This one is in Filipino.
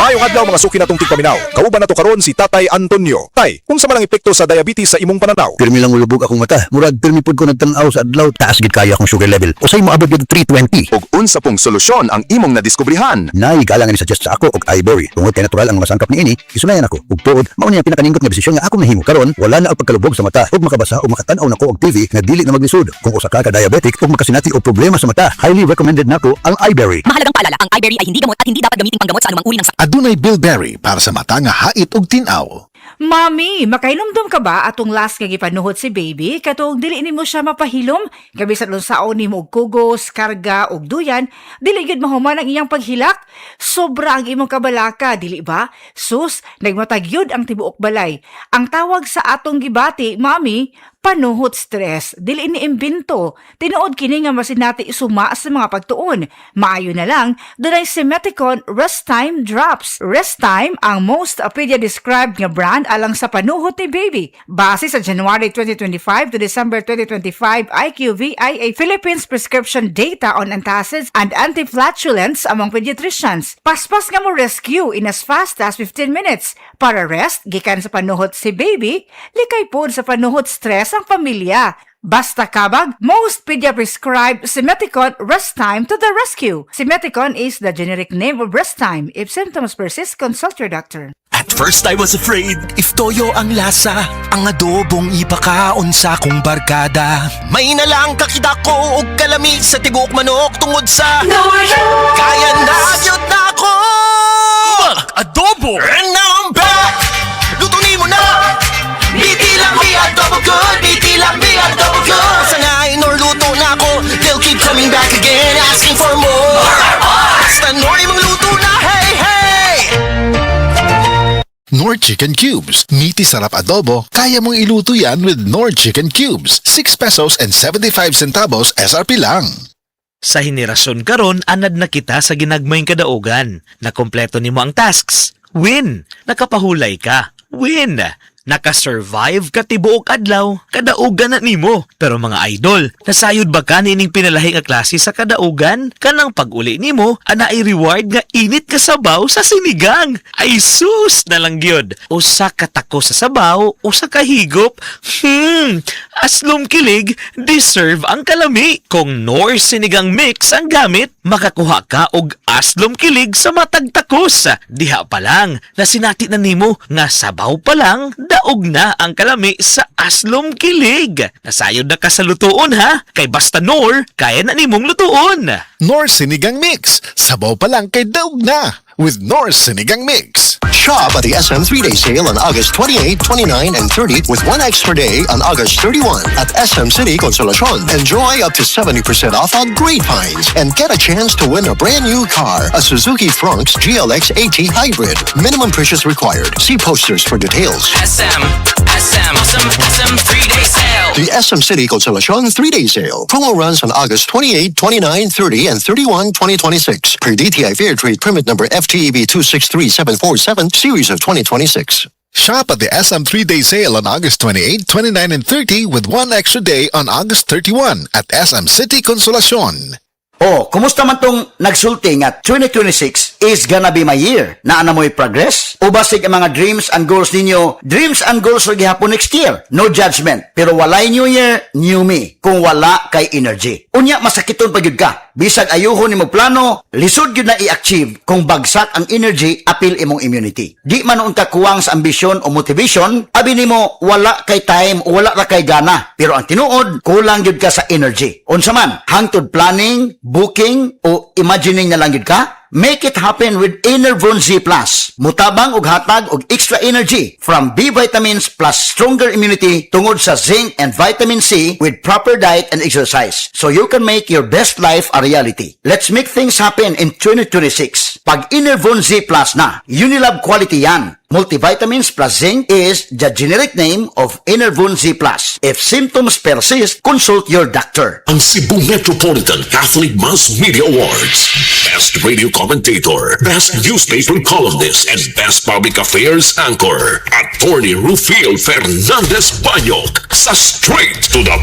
Maayong adlaw mga suki natong tigpaminaw. Kauban nato karon si Tatay Antonio. Tay, unsa man ang epekto sa diabetes sa imong pananaw? Pirmi lang ulubog akong mata. Murag pirmi pud ko nagtan-aw sa adlaw. Taas gid kaya akong sugar level. Usay mo abot gid 320. Ug unsa pong solusyon ang imong nadiskubrihan? Nay galang ni suggest sa ako og iBerry. Tungod kay natural ang masangkap niini, isunayan ako. Ug tuod, mao ni ang pinakaninggot nga desisyon nga akong nahimo karon. Wala na ang pagkalubog sa mata ug makabasa ug makatan-aw nako og TV nga dili na maglisod. Kung usa ka diabetic ug makasinati og problema sa mata, highly recommended nako ang iBerry. Mahalagang paalala, ang iBerry ay hindi gamot at hindi dapat gamiting panggamot sa anumang uri ng sakit. Adunay bilberry para sa mata nga hait ug tin-aw. Mami, makainomdom ka ba atong last nga gipanuhot si baby? Katong dili nimo siya mapahilom? Gabi sa lunsaon nimo og kugos, karga og duyan, dili gid mahuman ang iyang paghilak? Sobra ang imong kabalaka, dili ba? Sus, nagmatag yun ang tibuok balay. Ang tawag sa atong gibati, Mami, panuhot stress. Dili ni imbento. Tinuod kini nga masinati isuma sa mga pagtuon. Maayo na lang, dunay Simeticon Rest Time Drops. Rest Time ang most pedia-described nga brand alang sa panuhot ni baby. Base sa January 2025 to December 2025 IQVIA Philippines prescription data on antacids and anti-flatulence among pediatricians. Paspas nga mo rescue in as fast as 15 minutes. Para rest, gikan sa panuhot si baby, likay pod sa panuhot stress ang pamilya. Basta kabag, most pedia-prescribed Simeticon Rest Time to the rescue. Simeticon is the generic name of Rest Time. If symptoms persist, consult your doctor. At first I was afraid, if toyo ang lasa, ang adobong ipakaon sa kong barkada. May nalang kakita ko og kalami sa tigok manok tungod sa kaya na yun na ako! Mag-adobo! And now I'm back! Lutunin mo na! Biti lang mi adobo good! Biti lang mi adobo good! Sangayin or luto na ako, they'll keep coming back again asking for more! Basta Nori mong luto na, hey, hey! Nor Chicken Cubes. Meaty sarap adobo, kaya mong iluto yan with Nor Chicken Cubes. 6 pesos and 75 centavos SRP lang. Sa henerasyon karon, anad na kita sa ginagmayng kadaugan. Nakompleto nimo ang tasks. Win! Nakapahulay ka. Win! Nakasurvive ka tibuok adlaw, kadaugan na nimo. Pero mga idol, nasayod ba ka nining pinalahi nga klase sa kadaugan? Kanang pag-uli nimo, anay reward nga init ka sabaw sa sinigang. Ay sus na lang gyud. Usa ka tako sa sabaw, usa ka higop. Aslom kilig, deserve ang kalami. Kung Nor sinigang mix ang gamit, makakuha ka og aslom kilig sa matag takos. Diha pa lang, nasinati na nimo nga sabaw pa lang, daog na ang kalami sa aslom kilig. Nasayod na ka sa lutuon ha, kay basta Nor, kaya na nimong lutuon. Nor Sinigang Mix. Sabaw pa lang kay daog na with Nor Sinigang Mix. Shop at the SM 3-day sale on August 28, 29, and 30 with one extra day on August 31 at SM City Consolacion. Enjoy up to 70% off on Great Pines and get a chance to win a brand new car, a Suzuki Fronx GLX AT Hybrid. Minimum purchase required. See posters for details. SM 3-day sale. The SM City Consolacion 3-day sale. Promo runs on August 28, 29, 30, and 31, 2026. Per DTI Fair Trade Permit number FTEB 263747, series of 2026. Shop at the SM 3-day sale on August 28, 29, and 30 with one extra day on August 31 at SM City Consolacion. Oh, kumusta man tong nagsulti nga 2026 is gonna be my year? Naana mo'y progress? O basig ang mga dreams and goals ninyo? Dreams and goals ro gihapon next year. No judgment. Pero walay new year, new me. Kung wala kay energy. Unya, masakiton pa gyud ka. Bisag ayuhon nimo plano, lisod gyud na i-achieve kung bagsak ang energy, apil imong immunity. Di man noon ka kuwang sa ambisyon o motivation, abi nimo wala kay time o wala ra kay gana. Pero ang tinuod, kulang gyud ka sa energy. Unsa man, hangtod planning, booking o imagining na lang yun ka? Make it happen with Enervon Z+. Mutabang og hatag og extra energy from B vitamins plus stronger immunity tungod sa zinc and vitamin C with proper diet and exercise. So you can make your best life a reality. Let's make things happen in 2026. Pag Enervon Z+ na, Unilab quality yan. Multivitamins plus zinc is the generic name of Enervon Z+. If symptoms persist, consult your doctor. Ang Cebu Metropolitan Catholic Mass Media Awards. Best Radio Commentator, Best Newspaper Columnist, and Best Public Affairs Anchor. Attorney Rufiel Fernandez Banyok sa Straight to the